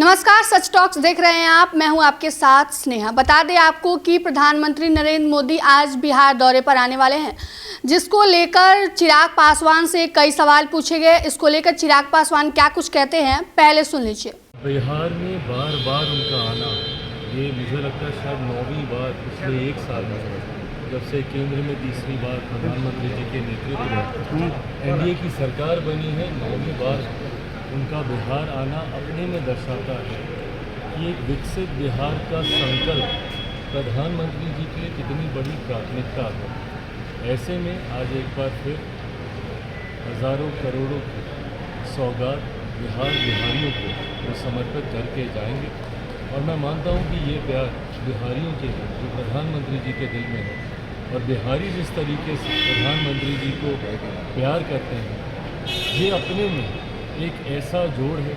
नमस्कार, सच टॉक्स देख रहे हैं आप। मैं हूं आपके साथ स्नेहा। बता दें आपको कि प्रधानमंत्री नरेंद्र मोदी आज बिहार दौरे पर आने वाले हैं, जिसको लेकर चिराग पासवान से कई सवाल पूछे गए। इसको लेकर चिराग पासवान क्या कुछ कहते हैं, पहले सुन लीजिए। बिहार में बार बार उनका आना, ये मुझे लगता है शायद 9वीं बार पिछले एक साल में, जब से केंद्र में तीसरी बार प्रधानमंत्री जी के नेतृत्व में एनडीए की सरकार बनी है, 9वीं बार उनका बिहार आना अपने में दर्शाता है कि एक विकसित बिहार का संकल्प प्रधानमंत्री जी के लिए कितनी बड़ी प्राथमिकता है। ऐसे में आज एक बार फिर हज़ारों करोड़ों की सौगात बिहारियों को वो समर्पित करके जाएंगे। और मैं मानता हूँ कि ये प्यार बिहारियों के लिए जो प्रधानमंत्री जी के दिल में है, और बिहारी जिस तरीके से प्रधानमंत्री जी को प्यार करते हैं, ये अपने में एक ऐसा जोड़ है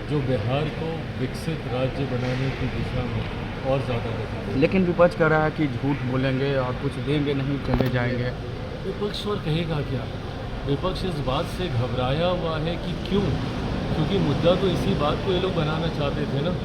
जो बिहार को विकसित राज्य बनाने की दिशा में और ज़्यादा गति देगा। लेकिन विपक्ष कह रहा है कि झूठ बोलेंगे और कुछ देंगे नहीं, चले जाएंगे। विपक्ष और कहेगा क्या? विपक्ष इस बात से घबराया हुआ है कि क्यों, क्योंकि मुद्दा तो इसी बात को ये लोग बनाना चाहते थे ना,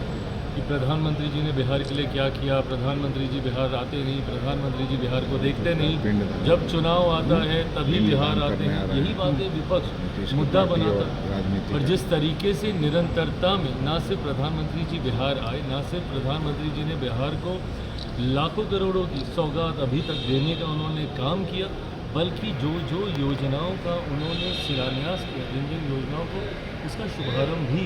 कि प्रधानमंत्री जी ने बिहार के लिए क्या किया। प्रधानमंत्री जी बिहार आते नहीं, प्रधानमंत्री जी बिहार को देखते नहीं, जब चुनाव आता है तभी बिहार आते हैं। यही बातें विपक्ष मुद्दा बनाता है। और जिस तरीके से निरंतरता में ना सिर्फ प्रधानमंत्री जी बिहार आए, ना सिर्फ प्रधानमंत्री जी ने बिहार को लाखों करोड़ों की सौगात अभी तक देने का उन्होंने काम किया, बल्कि जो जो योजनाओं का उन्होंने शिलान्यास किया, जिन जिन योजनाओं को, उसका शुभारंभ भी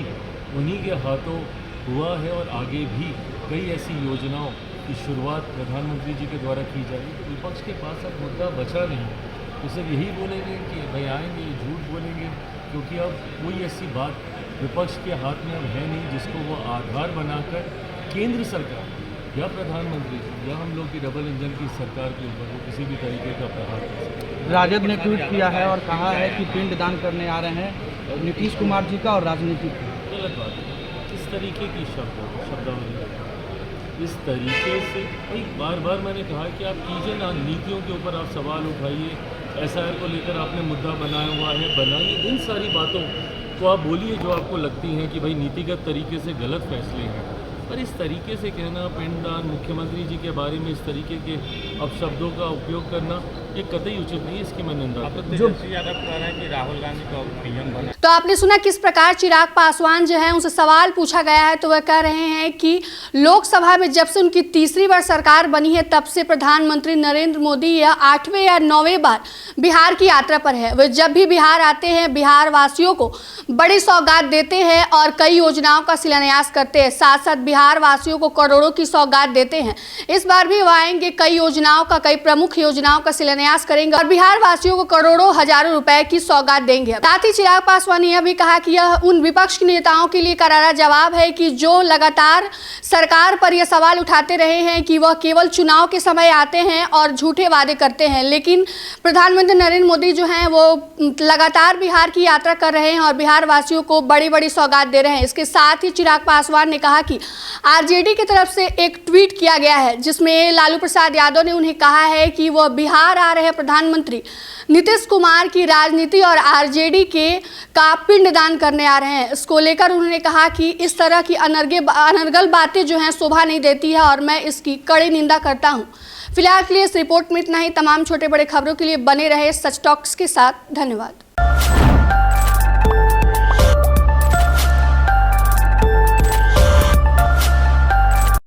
उन्हीं के हाथों हुआ है। और आगे भी कई ऐसी योजनाओं की शुरुआत प्रधानमंत्री जी के द्वारा की जाएगी। तो विपक्ष के पास अब मुद्दा बचा नहीं, तो सिर्फ यही बोलेंगे कि भाई आएंगे, झूठ बोलेंगे, क्योंकि अब कोई ऐसी बात विपक्ष के हाथ में अब है नहीं जिसको वो आधार बनाकर केंद्र सरकार या प्रधानमंत्री जी या हम लोग की डबल इंजन की सरकार के ऊपर वो किसी भी तरीके का प्रहार कर सकते। राजद ने ट्वीट किया है और कहा है कि पिंड दान करने आ रहे हैं नीतीश कुमार जी का और राजनीति का। गलत बात है। इस तरीके की शब्दावली, इस तरीके से भाई बार बार मैंने कहा कि आप कीजिए ना, नीतियों के ऊपर आप सवाल उठाइए। एसआईआर को लेकर आपने मुद्दा बनाया हुआ है, बनाइए। इन सारी बातों को आप बोलिए जो आपको लगती हैं कि भाई नीतिगत तरीके से गलत फैसले हैं। पर इस तरीके से कहना, पिंडदान, मुख्यमंत्री जी के बारे में इस तरीके के अपशब्दों का उपयोग करना, ये कतई उचित नहीं है। इसकी मैं निंदा करता हूं। जो ज़्यादा कह रहे हैं कि राहुल गांधी का पीएम बना। तो आपने सुना किस प्रकार चिराग पासवान जो है उनसे सवाल पूछा गया है, तो वह कह रहे हैं कि लोकसभा में जब से उनकी तीसरी बार सरकार बनी है, तब से प्रधानमंत्री नरेंद्र मोदी यह 8वें या 9वें बार बिहार की यात्रा पर है। वे जब भी बिहार आते हैं, बिहार वासियों को बड़ी सौगात देते हैं और कई योजनाओं का शिलान्यास करते हैं। साथ साथ बिहार वासियों को करोड़ों की सौगात देते हैं। इस बार भी वो आएंगे, कई योजनाओं का, कई प्रमुख योजनाओं का शिलान्यास करेंगे और बिहार वासियों को करोड़ों हजारों रुपए की सौगात देंगे। साथ ही चिराग पासवान ने यह भी कहा कि यह उन विपक्ष के नेताओं के लिए करारा जवाब है कि जो लगातार सरकार पर यह सवाल उठाते रहे हैं कि वह केवल चुनाव के समय आते हैं और झूठे वादे करते हैं। लेकिन प्रधानमंत्री नरेंद्र मोदी जो हैं वो लगातार बिहार की यात्रा कर रहे हैं और बिहार वासियों को बड़ी बड़ी सौगात दे रहे हैं। इसके साथ ही चिराग पासवान ने कहा कि आरजेडी की तरफ से एक ट्वीट किया गया है, जिसमें लालू प्रसाद यादव ने उन्हें कहा है कि वह बिहार आ रहे प्रधानमंत्री नीतीश कुमार की राजनीति और आरजेडी के का पिंडदान करने आ रहे हैं। इसको लेकर उन्होंने कहा कि इस तरह की अनर्गल बातें जो हैं शोभा नहीं देती है और मैं इसकी कड़ी निंदा करता हूं। फिलहाल के लिए इस रिपोर्ट में इतना ही। तमाम छोटे बड़े खबरों के लिए बने रहे सच टॉक्स के साथ। धन्यवाद।